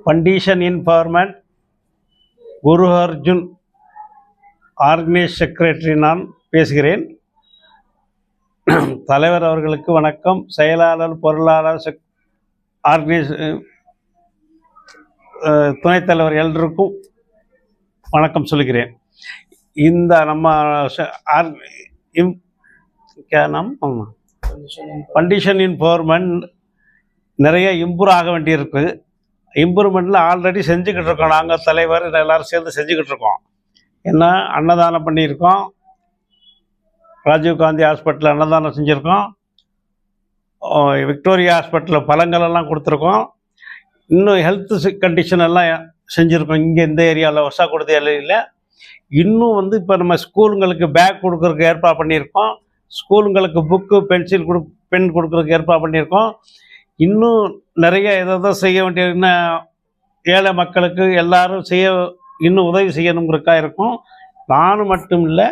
Condition Empowerment குரு Arjun organise secretary நான் பேசுகிறேன். தலைவர் அவர்களுக்கு வணக்கம். செயலாளர், பொருளாளர், ஆர்கனைஸ் துணைத் தலைவர் எல்லோருக்கும் வணக்கம் சொல்கிறேன். இந்த நம்ம கண்டிஷன் எம்பவர்மெண்ட் நிறைய இம்ப்ரூவ் ஆக வேண்டியிருக்கு. இம்ப்ரூவ்மெண்ட்டில் ஆல்ரெடி செஞ்சுக்கிட்டு இருக்கோம். நாங்கள் தலைவர் எல்லோரும் சேர்ந்து செஞ்சுக்கிட்டு இருக்கோம். என்ன அன்னதானம் பண்ணியிருக்கோம், ராஜீவ்காந்தி ஹாஸ்பிட்டலில் அன்னதானம் செஞ்சுருக்கோம், விக்டோரியா ஹாஸ்பிட்டலில் பழங்களெல்லாம் கொடுத்துருக்கோம். இன்னும் ஹெல்த் கண்டிஷன் எல்லாம் செஞ்சுருக்கோம். இங்கே இந்த ஏரியாவில் வர்ஷாக்குடுதி எல்லையில் இன்னும் இப்போ நம்ம ஸ்கூலுங்களுக்கு பேக் கொடுக்குறதுக்கு ஏற்பாடு பண்ணியிருக்கோம். ஸ்கூலுங்களுக்கு புக்கு, பென் கொடுக்குறதுக்கு ஏற்பாடு பண்ணியிருக்கோம். இன்னும் நிறைய ஏதோ செய்ய வேண்டிய, இன்னும் ஏழை மக்களுக்கு எல்லாரும் இன்னும் உதவி செய்யணுங்கிறக்கா இருக்கும். நானும் மட்டும் இல்லை,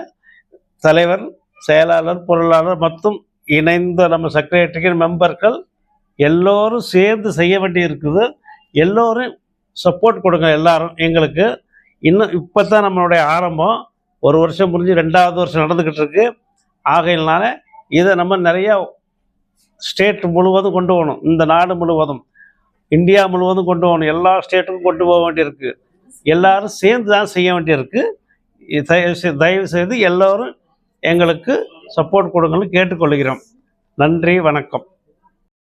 தலைவர், செயலாளர், பொருளாளர் மற்றும் இணைந்த நம்ம செக்ரட்டரி மெம்பர்கள் எல்லோரும் சேர்ந்து செய்ய வேண்டி இருக்குது. எல்லோரும் சப்போர்ட் கொடுங்க எல்லாரும் எங்களுக்கு. இன்னும் இப்போ தான் நம்மளுடைய ஆரம்பம். ஒரு வருஷம் முடிஞ்சு 2வது வருஷம் நடந்துக்கிட்டு இருக்கு. ஆகையினால இதை நம்ம நிறையா ஸ்டேட் முழுவதும் கொண்டு போகணும். இந்த நாடு முழுவதும், இந்தியா முழுவதும் கொண்டு போகணும். எல்லா ஸ்டேட்டுக்கும் கொண்டு போக வேண்டியிருக்கு. எல்லாரும் சேர்ந்து தான் செய்ய வேண்டியிருக்கு. தயவு செய்து எல்லோரும் எங்களுக்கு சப்போர்ட் கொடுங்கன்னு கேட்டுக்கொள்கிறோம். நன்றி, வணக்கம்.